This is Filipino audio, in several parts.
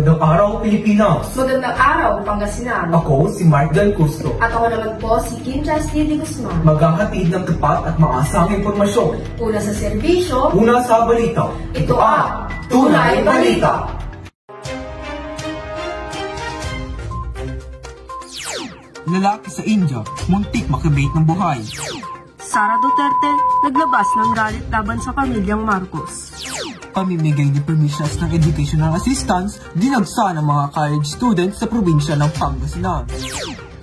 Magandang araw, Pilipinas! Magandang araw, Pangasinan! Ako si Mark Jan Custo. At ako naman po si Kim Chastity de Guzman. Maghahatid ng tapat at maasang impormasyon. Una sa serbisyo, Una sa balita. ito ang Tunay Balita! Lalaki sa India, muntik makabait ng buhay. Sara Duterte, naglabas ng galit laban sa pamilyang Marcos. Pamimigay ni permissions ng educational assistance, dinagsa ng mga college students sa probinsya ng Pangasinan.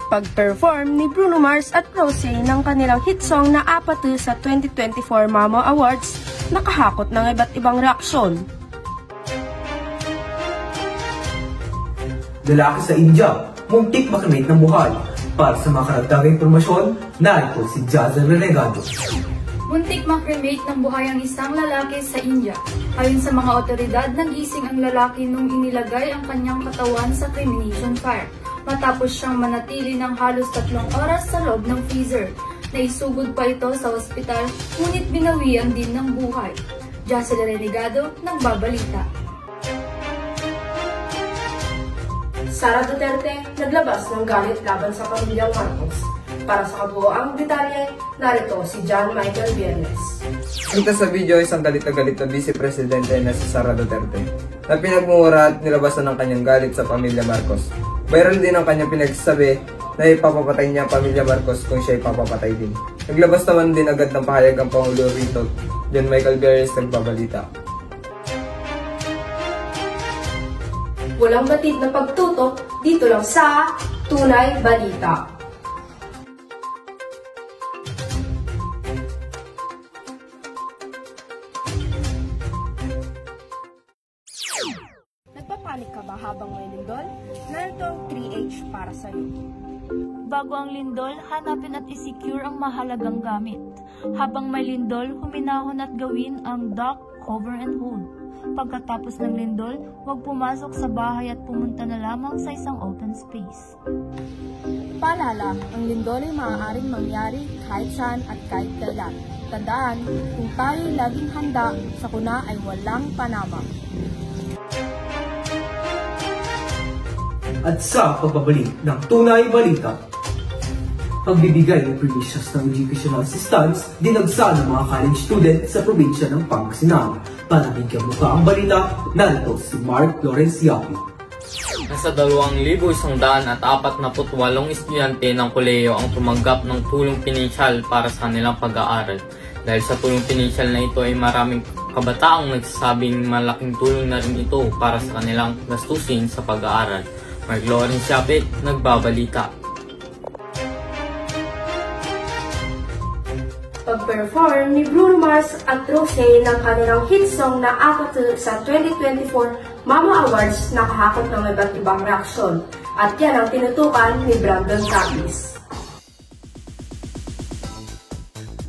Pag-perform ni Bruno Mars at Rosé ng kanilang hit song na Apatu sa 2024 Mama Awards, nakahakot ng iba't ibang reaksyon. Lalaki sa India, muntik makamit ng buhay. Para sa mga karagdagang impormasyon, narito si Jazel Renegado. Muntik makremate ng buhay ang isang lalaki sa India. Ayon sa mga otoridad, nagising ang lalaki nung inilagay ang kanyang katawan sa cremation fire. Matapos siyang manatili ng halos 3 oras sa loob ng freezer. Naisugod pa ito sa ospital, ngunit binawian din ng buhay. Jazel Renegado, nagbabalita. Sara Duterte, naglabas ng galit laban sa pamilyang Marcos. Para sa kabuoang detalye, narito si John Michael Viernes. Kita sa video isang galit na Vice Presidente na si Sara Duterte na pinagmumura at nilabasan ng kanyang galit sa pamilya Marcos. Viral din ang kanyang pinagsasabi na ipapapatay niya ang pamilya Marcos kung siya ipapapatay din. Naglabas naman din agad ng pahayag ang Pangulo rito. John Michael Viernes, nagbabalita. Walang batid na pagtutok dito lang sa Tunay Balita. Nagpapanik ka ba habang may lindol? Narito ang 3H para sa'yo. Bago ang lindol, hanapin at isecure ang mahalagang gamit. Habang may lindol, huminahon at gawin ang duck, cover and hold. Pagkatapos ng lindol, huwag pumasok sa bahay at pumunta na lamang sa isang open space. Paalala, ang lindol ay maaaring mangyari kahit saan at kahit kailan. Tandaan, kung tayo laging handa, sakuna ay walang panama. At sa pagbabalik ng Tunay Balita, pagbibigay ng permissions ng educational assistance, dinagsa ng mga college students sa probinsya ng Pangasinan. Para bigyan mo ka ang balita, narito si Mark Lawrence Yapi. Nasa 2,148 estudyante ng kolehiyo ang tumanggap ng tulong pinansyal para sa kanilang pag-aaral. Dahil sa tulong pinansyal na ito ay maraming kabataang nagsasabing malaking tulong na rin ito para sa kanilang gastusin sa pag-aaral. Mark Lawrence Yapi, nagbabalita. Pag-perform ni Bruno Mars at Rosé ng kanilang hit song na Apatu sa 2024 Mama Awards, nakahakot ng iba't ibang reaksyon. At yan ang tinutukan ni Brandon Travis.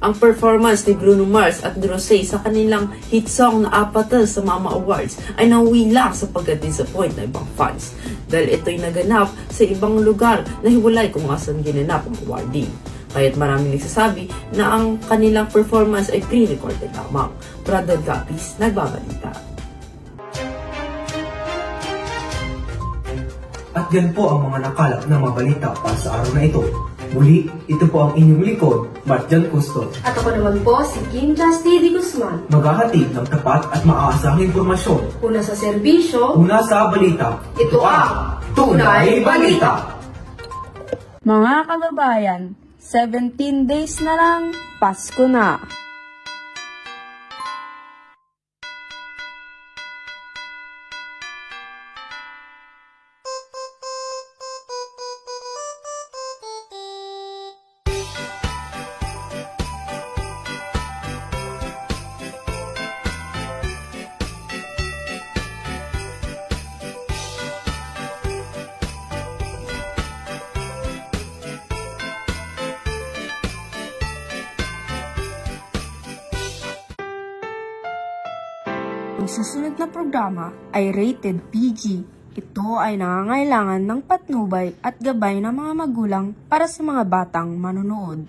Ang performance ni Bruno Mars at Rosé sa kanilang hit song na Apatu sa Mama Awards ay nauwi lang sa pagka-disappoint ng ibang fans dahil ito'y naganap sa ibang lugar na hiwalay kung asan ginanap ang awarding. Kaya't maraming nagsasabi na ang kanilang performance ay pre-recorded lamang. Brandon Travis, nagbabalita. At yan po ang mga nakalap na mga balita para sa araw na ito. Muli, ito po ang inyong likod, Mark Jan Custo. At ako naman po si Kim Chastity de Guzman. Maghahatid ng tapat at maaasang impormasyon. Una sa serbisyo, Una sa balita. ito ang Tunay Balita. Mga kababayan, 17 days na lang, Pasko na. Ang susunod na programa ay rated PG. Ito ay nangangailangan ng patnubay at gabay ng mga magulang para sa mga batang manonood.